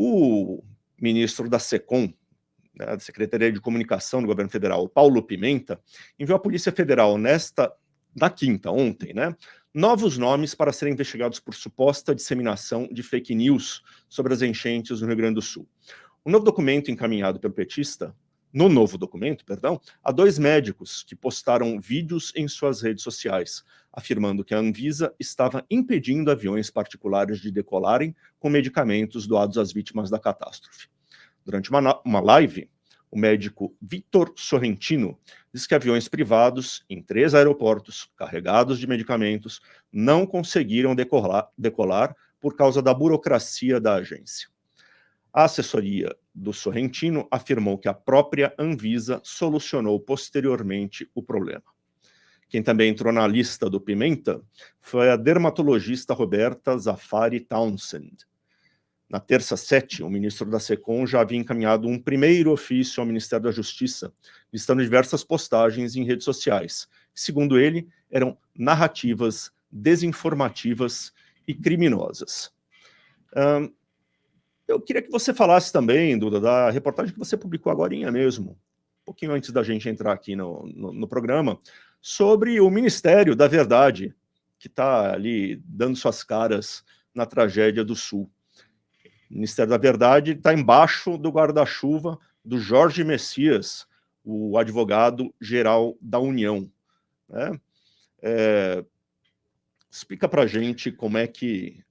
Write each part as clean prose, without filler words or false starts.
O ministro da SECOM, né, da Secretaria de Comunicação do Governo Federal, Paulo Pimenta, enviou à Polícia Federal na quinta, ontem, né, novos nomes para serem investigados por suposta disseminação de fake news sobre as enchentes no Rio Grande do Sul. O novo documento encaminhado pelo petista, no novo documento, perdão, há 2 médicos que postaram vídeos em suas redes sociais, afirmando que a Anvisa estava impedindo aviões particulares de decolarem com medicamentos doados às vítimas da catástrofe. Durante uma live, o médico Vitor Sorrentino diz que aviões privados em 3 aeroportos carregados de medicamentos não conseguiram decolar por causa da burocracia da agência. A assessoria do Sorrentino afirmou que a própria Anvisa solucionou posteriormente o problema. Quem também entrou na lista do Pimenta foi a dermatologista Roberta Zafari Townsend. Na terça 7, o ministro da SECOM já havia encaminhado um primeiro ofício ao Ministério da Justiça, listando diversas postagens em redes sociais, que, segundo ele, eram narrativas desinformativas e criminosas. Eu queria que você falasse também, Duda, da reportagem que você publicou agorinha mesmo, um pouquinho antes da gente entrar aqui no programa, sobre o Ministério da Verdade, que está ali dando suas caras na tragédia do Sul. O Ministério da Verdade está embaixo do guarda-chuva do Jorge Messias, o advogado-geral da União, né? Explica para a gente como é que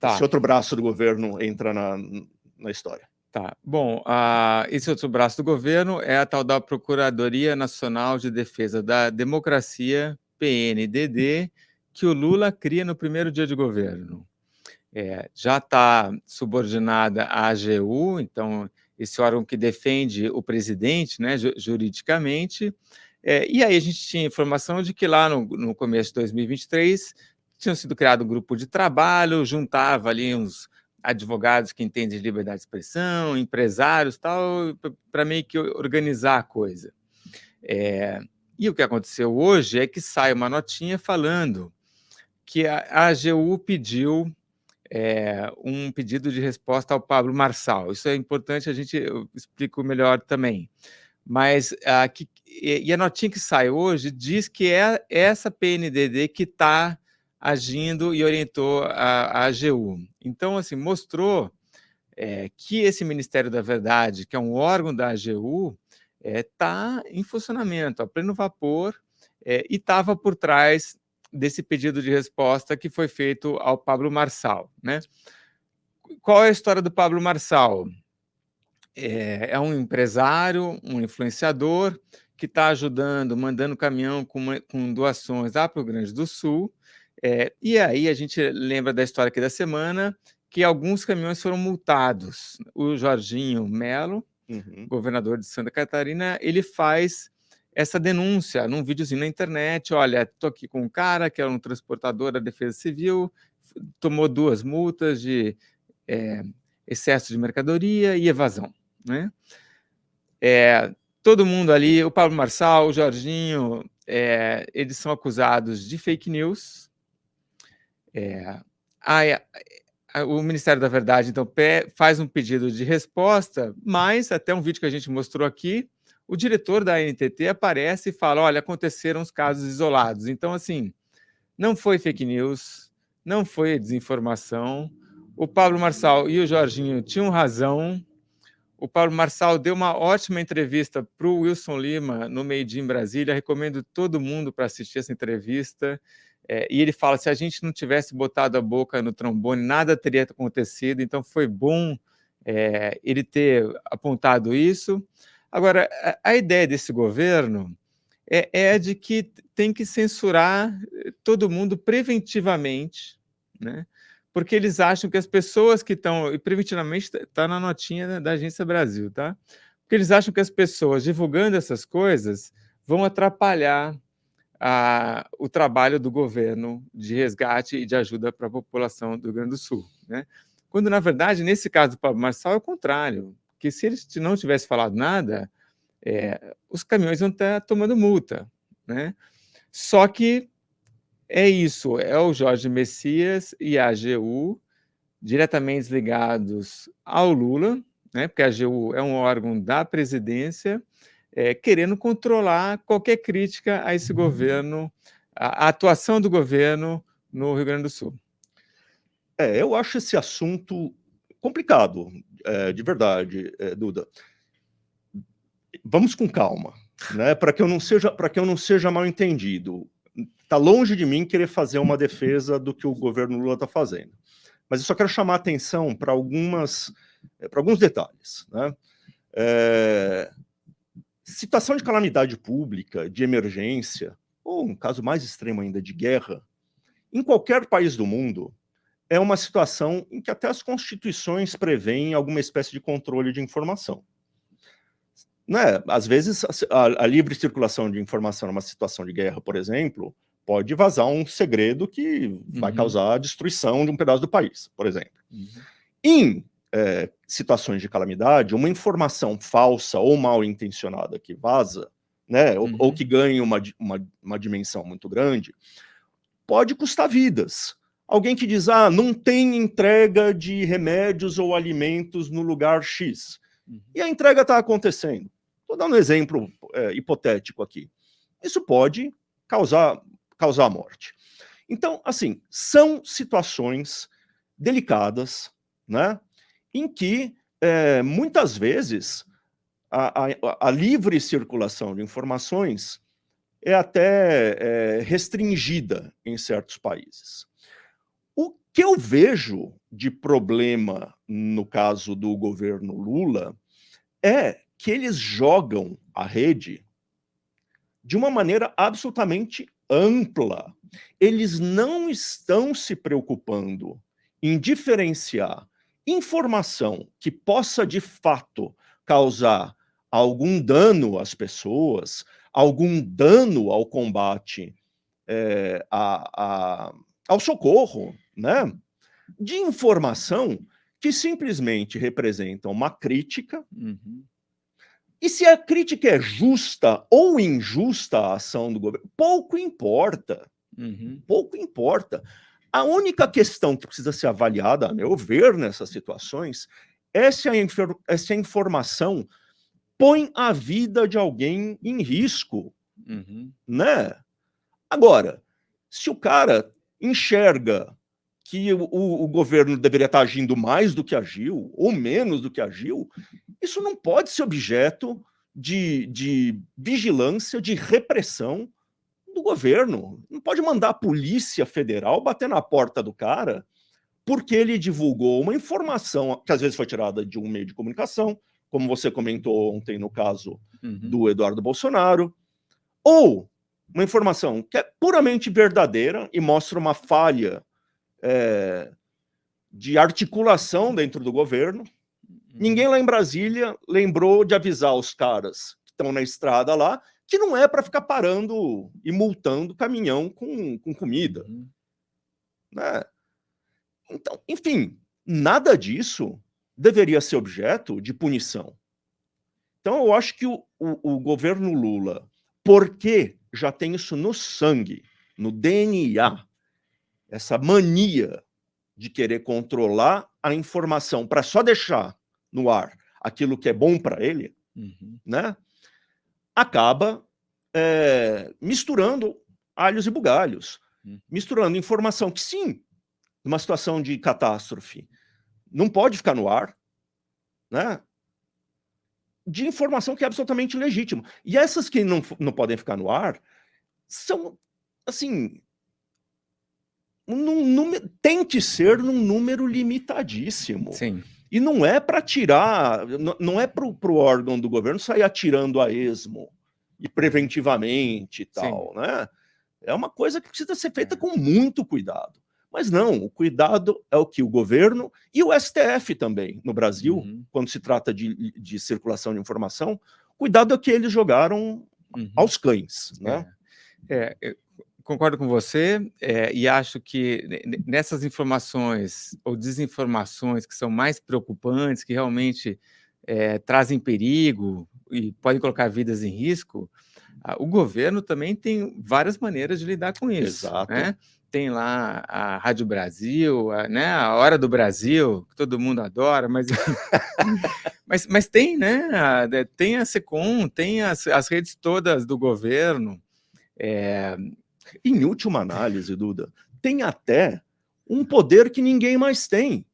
esse outro braço do governo entra na história. Tá. Bom, esse outro braço do governo é a tal da Procuradoria Nacional de Defesa da Democracia, PNDD, que o Lula cria no primeiro dia de governo. Já está subordinada à AGU, então esse órgão que defende o presidente, né, juridicamente, e aí a gente tinha informação de que lá no começo de 2023 tinha sido criado um grupo de trabalho, juntava ali uns advogados que entendem de liberdade de expressão, empresários, tal, para meio que organizar a coisa. E o que aconteceu hoje é que sai uma notinha falando que a AGU pediu um pedido de resposta ao Pablo Marçal. Isso é importante, eu explico melhor também. Mas a notinha que sai hoje diz que é essa PNDD que está agindo e orientou a AGU. Então, assim, mostrou que esse Ministério da Verdade, que é um órgão da AGU, está em funcionamento, a pleno vapor, e estava por trás desse pedido de resposta que foi feito ao Pablo Marçal, né? Qual é a história do Pablo Marçal? É um empresário, um influenciador que está ajudando, mandando caminhão com doações lá para o Rio Grande do Sul. E aí a gente lembra da história aqui da semana, que alguns caminhões foram multados. O Jorginho Melo, governador de Santa Catarina, ele faz essa denúncia num videozinho na internet. Olha, estou aqui com um cara que é um transportador da Defesa Civil, tomou 2 multas de excesso de mercadoria e evasão, né? Todo mundo ali, o Pablo Marçal, o Jorginho, eles são acusados de fake news. O Ministério da Verdade, então, faz um pedido de resposta, mas até um vídeo que a gente mostrou aqui, o diretor da ANTT aparece e fala, olha, aconteceram os casos isolados. Então, assim, não foi fake news, não foi desinformação. O Pablo Marçal e o Jorginho tinham razão. O Pablo Marçal deu uma ótima entrevista para o Wilson Lima no Meio Dia em Brasília. Recomendo todo mundo para assistir essa entrevista. E ele fala, se a gente não tivesse botado a boca no trombone, nada teria acontecido. Então foi bom ele ter apontado isso. Agora, a ideia desse governo é de que tem que censurar todo mundo preventivamente, né? Porque eles acham que as pessoas que estão... E preventivamente está na notinha da Agência Brasil, tá? Porque eles acham que as pessoas divulgando essas coisas vão atrapalhar o trabalho do governo de resgate e de ajuda para a população do Rio Grande do Sul, né? Quando, na verdade, nesse caso do Pablo Marçal, é o contrário. Que se eles não tivessem falado nada, os caminhões vão estar tomando multa, né? Só que é isso, é o Jorge Messias e a AGU diretamente ligados ao Lula, né, porque a AGU é um órgão da presidência, querendo controlar qualquer crítica a esse governo, a atuação do governo no Rio Grande do Sul. Eu acho esse assunto complicado, de verdade, Duda. Vamos com calma, né? Para que eu não seja mal entendido. Está longe de mim querer fazer uma defesa do que o governo Lula está fazendo. Mas eu só quero chamar a atenção para alguns detalhes, né? Situação de calamidade pública, de emergência, ou um caso mais extremo ainda, de guerra, em qualquer país do mundo, é uma situação em que até as constituições prevêem alguma espécie de controle de informação. Né? Às vezes, a livre circulação de informação numa situação de guerra, por exemplo, pode vazar um segredo que vai causar a destruição de um pedaço do país, por exemplo. Em situações de calamidade, uma informação falsa ou mal intencionada que vaza, né, ou que ganha uma dimensão muito grande, pode custar vidas. Alguém que diz, não tem entrega de remédios ou alimentos no lugar X. E a entrega está acontecendo. Estou dando um exemplo hipotético aqui. Isso pode causar a morte. Então, assim, são situações delicadas, né, em que, muitas vezes, a livre circulação de informações é até restringida em certos países. O que eu vejo de problema no caso do governo Lula é que eles jogam a rede de uma maneira absolutamente ampla. Eles não estão se preocupando em diferenciar informação que possa, de fato, causar algum dano às pessoas, algum dano ao combate, ao socorro, né? De informação que simplesmente representa uma crítica. E se a crítica é justa ou injusta à ação do governo, pouco importa. Pouco importa. A única questão que precisa ser avaliada, a meu ver, nessas situações, é se a informação põe a vida de alguém em risco. Né? Agora, se o cara enxerga que o governo deveria estar agindo mais do que agiu, ou menos do que agiu, isso não pode ser objeto de vigilância, de repressão do governo. Não pode mandar a Polícia Federal bater na porta do cara porque ele divulgou uma informação que às vezes foi tirada de um meio de comunicação, como você comentou ontem no caso do Eduardo Bolsonaro, ou uma informação que é puramente verdadeira e mostra uma falha de articulação dentro do governo. Ninguém lá em Brasília lembrou de avisar os caras que estão na estrada lá que não é para ficar parando e multando caminhão com comida. Né? Então, enfim, nada disso deveria ser objeto de punição. Então, eu acho que o governo Lula, porque já tem isso no sangue, no DNA, essa mania de querer controlar a informação para só deixar no ar aquilo que é bom para ele, né, acaba misturando alhos e bugalhos, misturando informação que, sim, numa situação de catástrofe, não pode ficar no ar, né, de informação que é absolutamente legítima. E essas que não podem ficar no ar são, assim, tem que ser num número limitadíssimo. Sim. E não é para tirar, não é para o órgão do governo sair atirando a esmo e preventivamente e tal, né? É uma coisa que precisa ser feita com muito cuidado. Mas não, o cuidado é o que o governo e o STF também, no Brasil, quando se trata de circulação de informação, cuidado é o que eles jogaram aos cães, né? Eu concordo com você, e acho que nessas informações ou desinformações que são mais preocupantes, que realmente trazem perigo e podem colocar vidas em risco, o governo também tem várias maneiras de lidar com isso. Exato. Né? tem lá a Rádio Brasil, né, a Hora do Brasil, que todo mundo adora, mas, mas tem, né, tem a SECOM, tem as redes todas do governo. Em última análise, Duda, tem até um poder que ninguém mais tem,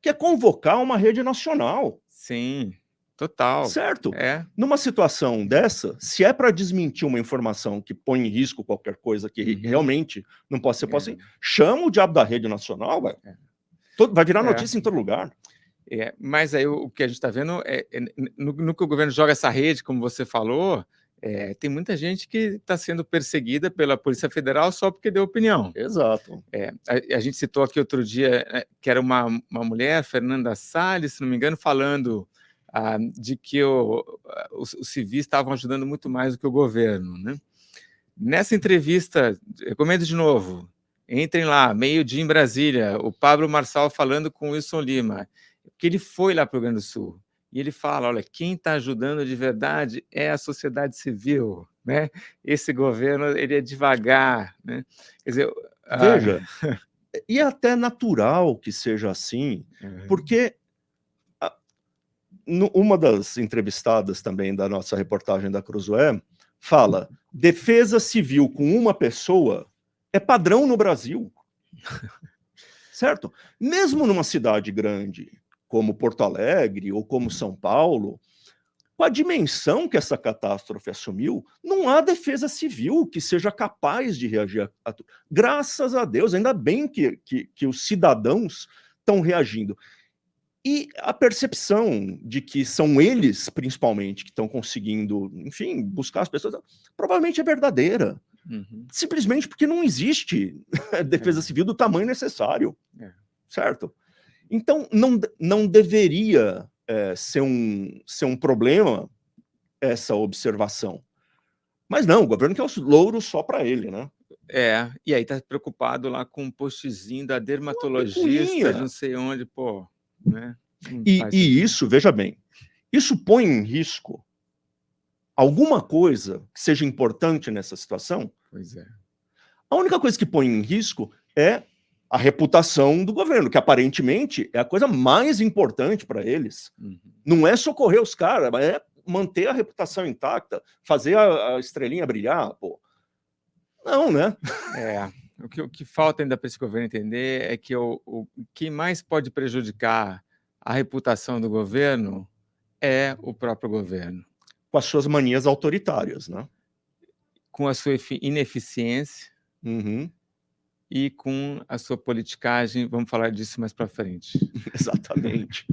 que é convocar uma rede nacional. Sim, total. Certo? Numa situação dessa, se é para desmentir uma informação que põe em risco qualquer coisa que realmente não pode ser possível, chama o diabo da rede nacional, vai virar notícia em todo lugar. Mas aí o que a gente está vendo no que o governo joga essa rede, como você falou, tem muita gente que está sendo perseguida pela Polícia Federal só porque deu opinião. Exato. A gente citou aqui outro dia que era uma mulher, Fernanda Salles, se não me engano, falando de que os civis estavam ajudando muito mais do que o governo, né? Nessa entrevista, recomendo de novo, entrem lá, meio-dia em Brasília, o Pablo Marçal falando com o Wilson Lima, que ele foi lá para o Rio Grande do Sul. E ele fala, olha, quem está ajudando de verdade é a sociedade civil, né? Esse governo, ele é devagar, né? Quer dizer... Veja, e é até natural que seja assim, porque uma das entrevistadas também da nossa reportagem da Cruzoé fala, defesa civil com uma pessoa é padrão no Brasil. Certo? Mesmo numa cidade grande, como Porto Alegre ou como São Paulo, com a dimensão que essa catástrofe assumiu, não há defesa civil que seja capaz de reagir a tudo. Graças a Deus, ainda bem que os cidadãos estão reagindo. E a percepção de que são eles, principalmente, que estão conseguindo, enfim, buscar as pessoas, provavelmente é verdadeira. Simplesmente porque não existe defesa civil do tamanho necessário. Certo? Então, não deveria ser um problema essa observação. Mas não, o governo quer os louros só para ele, né? E aí tá preocupado lá com um postzinho da dermatologista de não sei onde, pô, né? E isso, veja bem, isso põe em risco alguma coisa que seja importante nessa situação? Pois é. A única coisa que põe em risco é a reputação do governo, que aparentemente é a coisa mais importante para eles. Não é socorrer os caras, mas é manter a reputação intacta, fazer a estrelinha brilhar, pô. Não, né? O que falta ainda para esse governo entender é que o que mais pode prejudicar a reputação do governo é o próprio governo. Com as suas manias autoritárias, né? Com a sua ineficiência e com a sua politicagem. Vamos falar disso mais para frente. Exatamente.